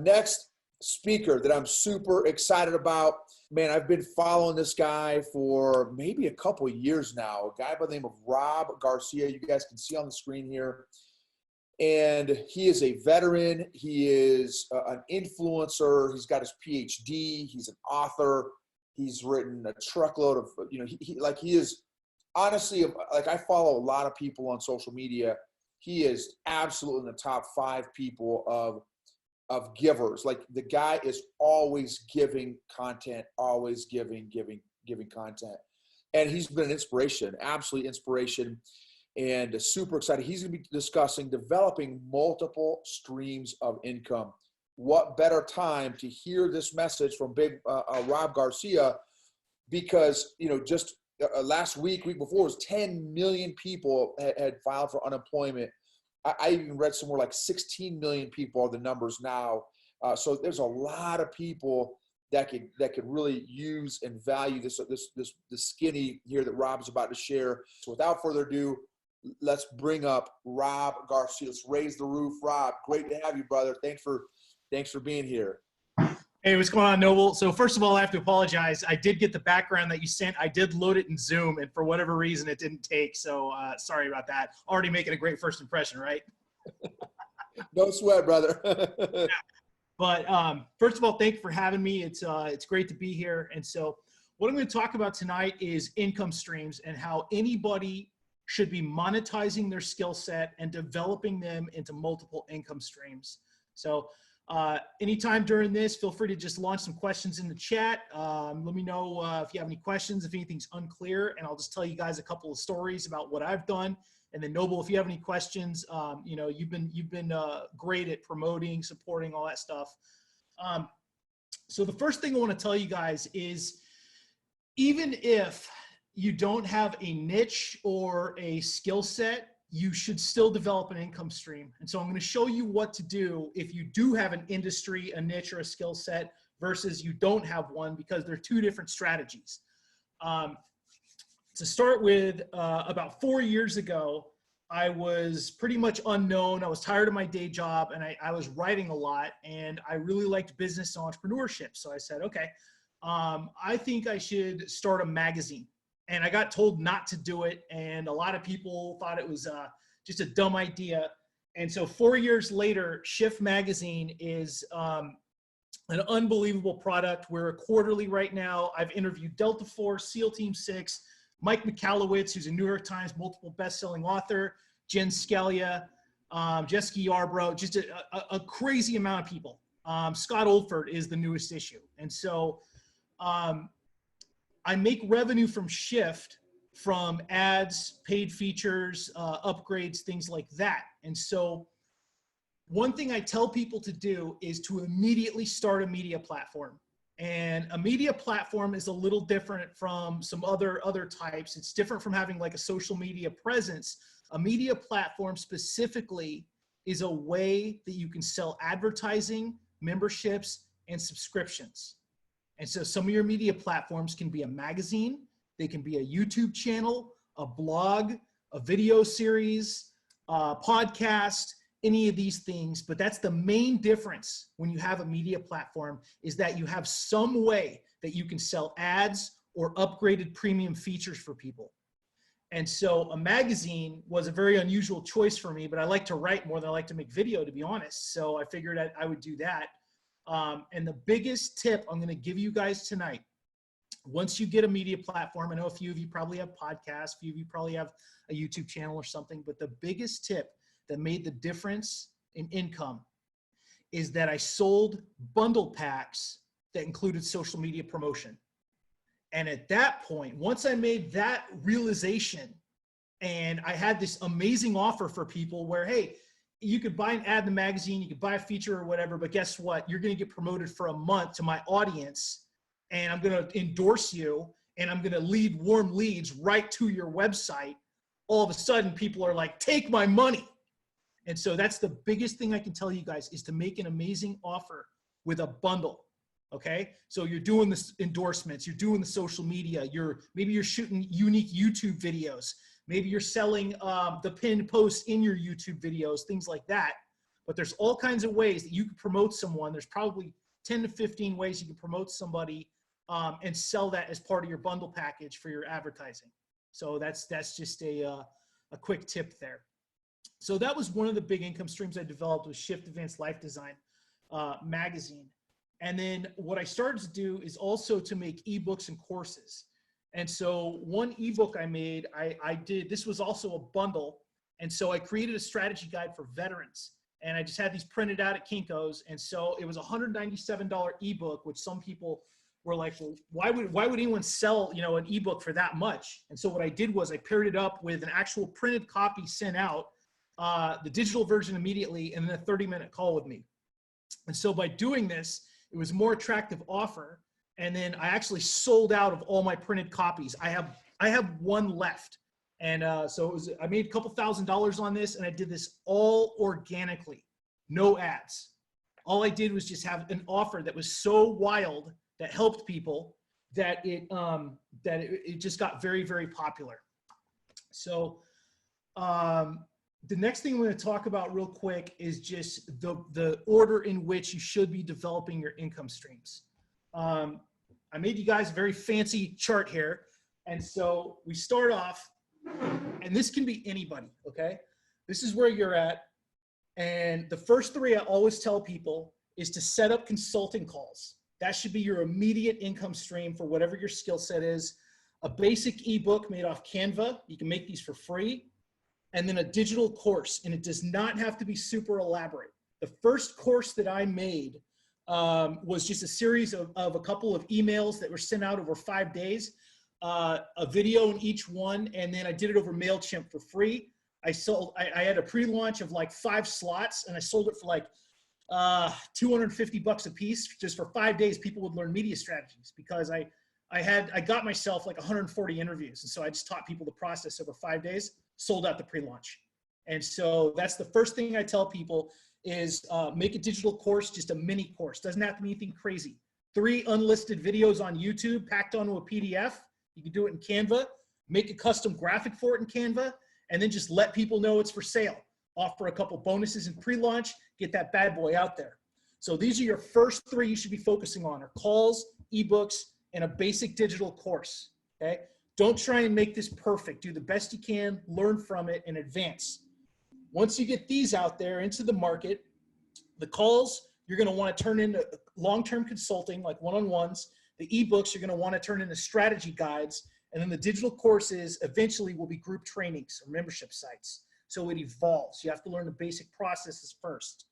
Next speaker that I'm super excited about, man, I've been following this guy for maybe a couple of years now, a guy by the name of Rob Garcia. You guys can see on the screen here. And he is a veteran. He is an influencer. He's got his PhD. He's an author. He's written a truckload of, he is honestly, like, I follow a lot of people on social media. He is absolutely in the top 5 people of givers. Like, the guy is always giving content, always giving content. And he's been an inspiration, absolute inspiration, and super excited. He's going to be discussing developing multiple streams of income. What better time to hear this message from big Rob Garcia, because, just last week before, was 10 million people had filed for unemployment. I even read somewhere like 16 million people are the numbers now. So there's a lot of people that could really use and value this skinny here that Rob's about to share. So without further ado, let's bring up Rob Garcia. Let's raise the roof. Rob, great to have you, brother. Thanks for being here. Hey, what's going on, Noble? So first of all, I have to apologize. I did get the background that you sent. I did load it in Zoom, and for whatever reason, it didn't take. So sorry about that. Already making a great first impression, right? No sweat, brother. Yeah. But first of all, thank you for having me. It's great to be here. And so what I'm going to talk about tonight is income streams and how anybody should be monetizing their skill set and developing them into multiple income streams. So anytime during this, feel free to just launch some questions in the chat. Let me know if you have any questions, if anything's unclear, and I'll just tell you guys a couple of stories about what I've done. And then Noble, if you have any questions, you've been great at promoting, supporting, all that stuff. So the first thing I want to tell you guys is, even if you don't have a niche or a skill set, you should still develop an income stream. And so I'm going to show you what to do if you do have an industry, a niche, or a skill set versus you don't have one, because they're 2 different strategies. To start with, about 4 years ago, I was pretty much unknown. I was tired of my day job, and I was writing a lot, and I really liked business and entrepreneurship. So I said, okay, I think I should start a magazine. And I got told not to do it, and a lot of people thought it was just a dumb idea. And so 4 years later, Shift Magazine is an unbelievable product. We're a quarterly right now. I've interviewed Delta Force, SEAL Team 6, Mike Michalowicz, who's a New York Times multiple best-selling author, Jen Scalia, Jessica Yarbrough, just a crazy amount of people. Scott Oldford is the newest issue. And so I make revenue from Shift from ads, paid features, upgrades, things like that. And so one thing I tell people to do is to immediately start a media platform. And a media platform is a little different from some other types. It's different from having like a social media presence. A media platform specifically is a way that you can sell advertising, memberships, and subscriptions. And so some of your media platforms can be a magazine, they can be a YouTube channel, a blog, a video series, a podcast, any of these things. But that's the main difference when you have a media platform, is that you have some way that you can sell ads or upgraded premium features for people. And so a magazine was a very unusual choice for me, but I like to write more than I like to make video, to be honest. So I figured I would do that. And the biggest tip I'm going to give you guys tonight, once you get a media platform, I know a few of you probably have podcasts, a few of you probably have a YouTube channel or something, but the biggest tip that made the difference in income is that I sold bundle packs that included social media promotion. And at that point, once I made that realization, and I had this amazing offer for people where, hey, you could buy an ad in the magazine, you could buy a feature or whatever, but guess what? You're going to get promoted for a month to my audience, and I'm going to endorse you, and I'm going to lead warm leads right to your website. All of a sudden, people are like, take my money. And so that's the biggest thing I can tell you guys, is to make an amazing offer with a bundle. Okay. So you're doing the endorsements, you're doing the social media, maybe you're shooting unique YouTube videos. Maybe you're selling the pinned posts in your YouTube videos, things like that. but there's all kinds of ways that you can promote someone. There's probably 10 to 15 ways you can promote somebody and sell that as part of your bundle package for your advertising. So that's just a quick tip there. So that was one of the big income streams I developed, was Shift Advanced Life Design magazine. And then what I started to do is also to make ebooks and courses. And so one ebook I made, I did, this was also a bundle. And so I created a strategy guide for veterans. And I just had these printed out at Kinko's. And so it was a $197 ebook, which some people were like, well, why would anyone sell, you know, an ebook for that much? And so what I did was I paired it up with an actual printed copy sent out, the digital version immediately, and then a 30-minute call with me. And so by doing this, it was a more attractive offer. And then I actually sold out of all my printed copies. I have one left. And so I made a couple $1,000s on this, and I did this all organically, no ads. All I did was just have an offer that was so wild that helped people that it just got very, very popular. So the next thing I'm going to talk about real quick is just the order in which you should be developing your income streams. I made you guys a very fancy chart here. And so we start off, and this can be anybody, okay? This is where you're at. And the first three I always tell people is to set up consulting calls. That should be your immediate income stream for whatever your skill set is. A basic ebook made off Canva. You can make these for free. And then a digital course, and it does not have to be super elaborate. The first course that I made was just a series of a couple of emails that were sent out over 5 days, a video in each one, and then I did it over MailChimp for free. I had a pre-launch of like 5 slots, and I sold it for like $250 a piece. Just for 5 days, people would learn media strategies, because I got myself like 140 interviews, and so I just taught people the process over 5 days. Sold out the pre-launch. And so that's the first thing I tell people is make a digital course, just a mini course. Doesn't have to be anything crazy. 3 unlisted videos on YouTube packed onto a PDF. You can do it in Canva, make a custom graphic for it in Canva, and then just let people know it's for sale. Offer a couple bonuses in pre-launch, get that bad boy out there. So these are your first 3 you should be focusing on, are calls, ebooks, and a basic digital course, okay? Don't try and make this perfect. Do the best you can, learn from it, and advance. Once you get these out there into the market, the calls, you're going to want to turn into long-term consulting, like one-on-ones. The ebooks, you're going to want to turn into strategy guides. And then the digital courses eventually will be group trainings or membership sites. So it evolves. You have to learn the basic processes first.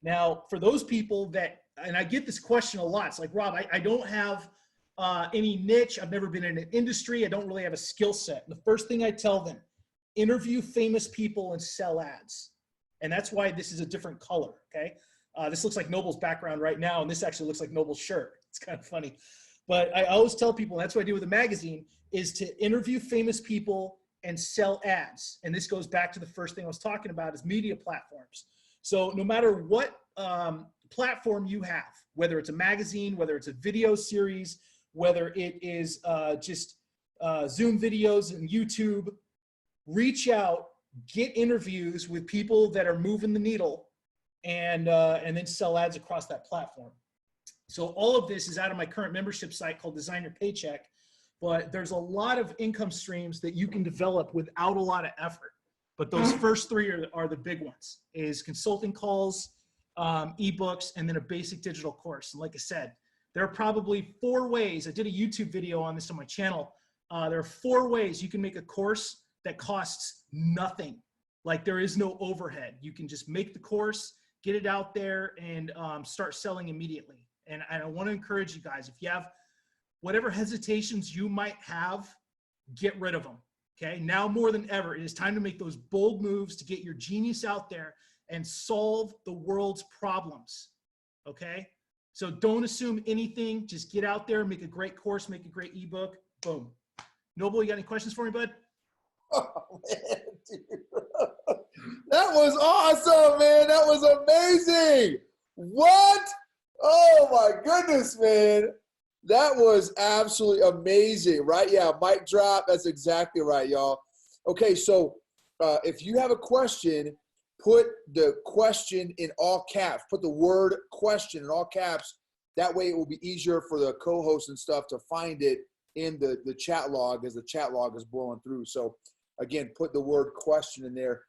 Now, for those people that, and I get this question a lot, it's like, Rob, I don't have any niche. I've never been in an industry. I don't really have a skill set. And the first thing I tell them, interview famous people and sell ads. And that's why this is a different color, okay? This looks like Noble's background right now, and this actually looks like Noble's shirt. It's kind of funny. But I always tell people, and that's what I do with the magazine, is to interview famous people and sell ads. And this goes back to the first thing I was talking about, is media platforms. So no matter what platform you have, whether it's a magazine, whether it's a video series, whether it is just Zoom videos and YouTube, reach out, get interviews with people that are moving the needle, and then sell ads across that platform. So all of this is out of my current membership site called Design Your Paycheck, but there's a lot of income streams that you can develop without a lot of effort. But those first 3 are the big ones, is consulting calls, ebooks, and then a basic digital course. And like I said, there are probably 4 ways. I did a YouTube video on this on my channel. There are 4 ways you can make a course that costs nothing. Like, there is no overhead. You can just make the course, get it out there, and start selling immediately. And I want to encourage you guys, if you have whatever hesitations you might have, get rid of them, okay? Now more than ever, it is time to make those bold moves to get your genius out there and solve the world's problems, okay? So don't assume anything. Just get out there, make a great course, make a great ebook, boom. Noble, you got any questions for me, bud? Oh, man, dude. That was awesome, man. That was amazing. What? Oh, my goodness, man. That was absolutely amazing, right? Yeah, mic drop. That's exactly right, y'all. Okay, so if you have a question, put the question in all caps, put the word question in all caps. That way it will be easier for the co-hosts and stuff to find it in the chat log as the chat log is blowing through. So again, put the word question in there.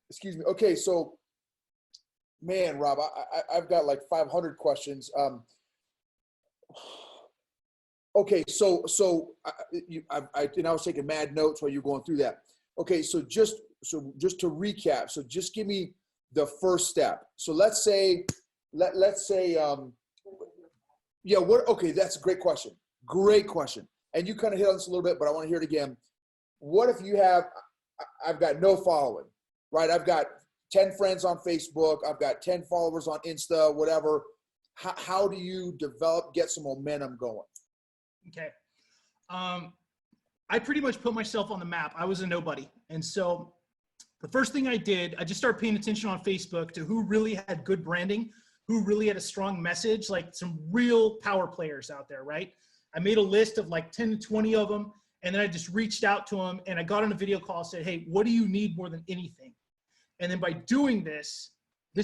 Excuse me. Okay. So man, Rob, I've got like 500 questions. Okay. So I was taking mad notes while you're going through that. Okay. So just to recap, so just give me the first step. So let's say, okay, that's a great question. Great question. And you kind of hit on this a little bit, but I want to hear it again. What if I've got no following, right? I've got 10 friends on Facebook. I've got 10 followers on Insta, whatever. How do you get some momentum going? Okay. I pretty much put myself on the map. I was a nobody. And so the first thing I did, I just started paying attention on Facebook to who really had good branding, who really had a strong message, like some real power players out there, right? I made a list of like 10 to 20 of them, and then I just reached out to them, and I got on a video call and said, hey, what do you need more than anything? And then by doing this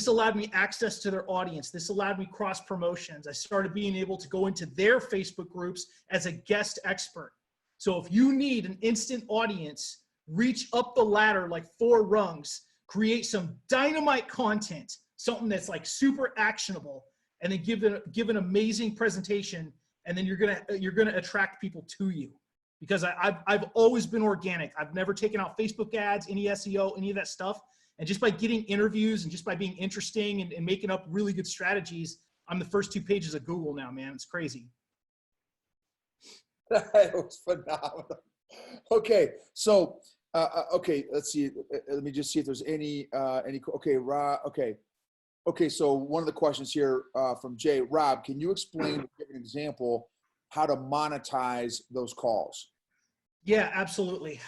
allowed me access to their audience. This allowed me cross promotions. I started being able to go into their Facebook groups as a guest expert. So if you need an instant audience, reach up the ladder like 4 rungs, create some dynamite content, something that's like super actionable, and then give an amazing presentation, and then you're gonna attract people to you. Because I've always been organic. I've never taken out Facebook ads, any SEO, any of that stuff. And just by getting interviews and just by being interesting and making up really good strategies, I'm the first 2 pages of Google now, man. It's crazy. That was phenomenal. Okay, so okay, let's see. Let me just see if there's any. Okay, Rob. Okay. So one of the questions here from Jay, Rob, can you explain, give an example, how to monetize those calls? Yeah, absolutely.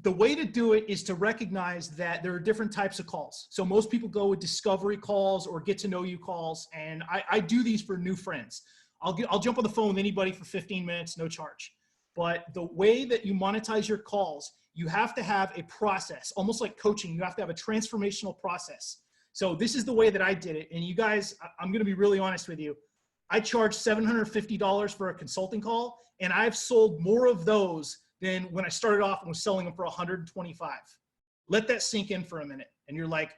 The way to do it is to recognize that there are different types of calls. So most people go with discovery calls or get to know you calls, and I do these for new friends. I'll jump on the phone with anybody for 15 minutes, no charge. But the way that you monetize your calls, you have to have a process, almost like coaching. You have to have a transformational process. So this is the way that I did it. And you guys, I'm going to be really honest with you. I charge $750 for a consulting call, and I've sold more of those than when I started off and was selling them for $125. Let that sink in for a minute. And you're like,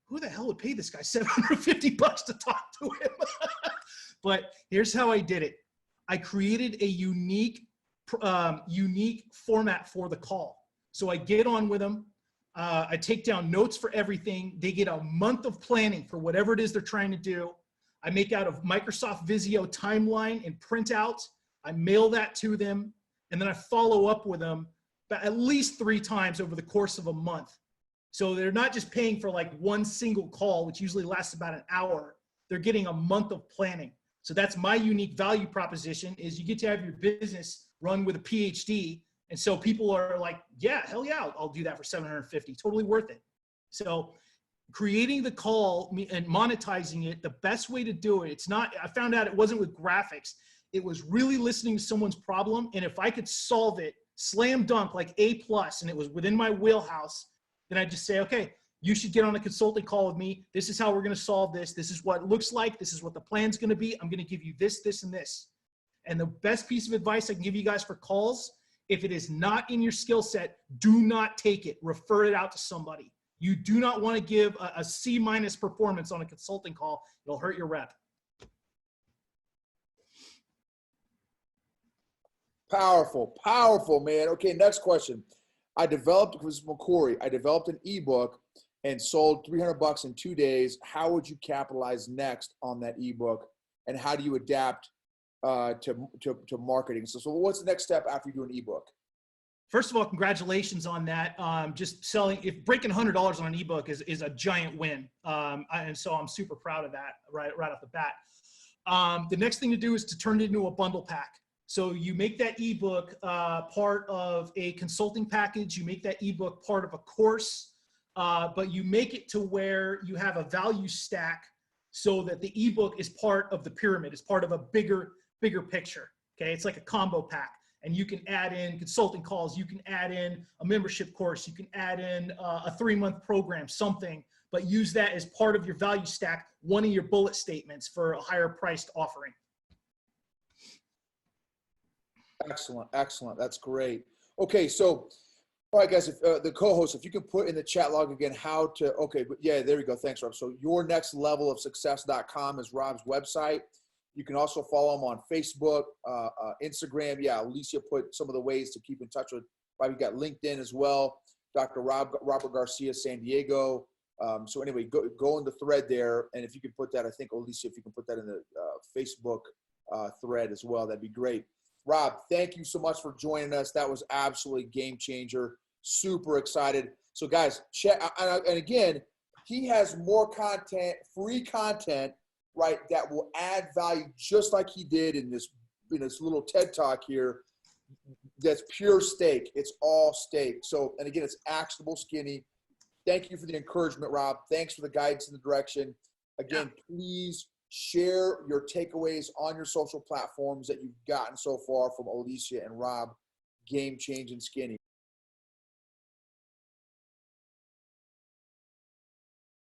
who the hell would pay this guy $750 to talk to him? But here's how I did it. I created a unique format for the call. So I get on with them. I take down notes for everything. They get a month of planning for whatever it is they're trying to do. I make out of Microsoft Visio timeline and printouts. I mail that to them. And then I follow up with them at least 3 times over the course of a month. So they're not just paying for like one single call, which usually lasts about an hour. They're getting a month of planning. So that's my unique value proposition, is you get to have your business run with a PhD. And so people are like, yeah, hell yeah, I'll do that for $750. Totally worth it. So creating the call and monetizing it, the best way to do it, I found out it wasn't with graphics. It was really listening to someone's problem. And if I could solve it, slam dunk, like A+, and it was within my wheelhouse, then I'd just say, okay, you should get on a consulting call with me. This is how we're going to solve this. This is what it looks like. This is what the plan's going to be. I'm going to give you this, this, and this. And the best piece of advice I can give you guys for calls, if it is not in your skill set, do not take it. Refer it out to somebody. You do not want to give a C- performance on a consulting call. It'll hurt your rep. Powerful, powerful, man. Okay, next question. This is from Corey. I developed an ebook and sold $300 in 2 days. How would you capitalize next on that ebook, and how do you adapt to marketing? So what's the next step after you do an ebook? First of all, congratulations on that. Just breaking $100 on an ebook is a giant win. And so I'm super proud of that right off the bat. The next thing to do is to turn it into a bundle pack. So you make that ebook part of a consulting package. You make that ebook part of a course, but you make it to where you have a value stack so that the ebook is part of the pyramid. It's part of a bigger picture. Okay, it's like a combo pack. and you can add in consulting calls, you can add in a membership course, you can add in a 3-month program, something, but use that as part of your value stack, one of your bullet statements for a higher priced offering. Excellent, excellent. That's great. Okay, so, all right, guys, if, the co-host, if you can put in the chat log again how to, okay, but yeah, there you go. Thanks, Rob. So yournextlevelofsuccess.com is Rob's website. You can also follow him on Facebook, Instagram. Yeah, Alicia put some of the ways to keep in touch with Rob. You got LinkedIn as well. Robert Garcia, San Diego. So anyway, go in the thread there. And if you could put that, I think, Alicia, if you can put that in the Facebook thread as well, that'd be great. Rob, thank you so much for joining us. That was absolutely game changer. Super excited. So guys, check, and again, he has more content, free content, right, that will add value just like he did in this little TED Talk here. That's pure steak. It's all steak. So, and again, it's actionable, skinny. Thank you for the encouragement, Rob. Thanks for the guidance and the direction. Again, please share your takeaways on your social platforms that you've gotten so far from Alicia and Rob. Game changing skinny.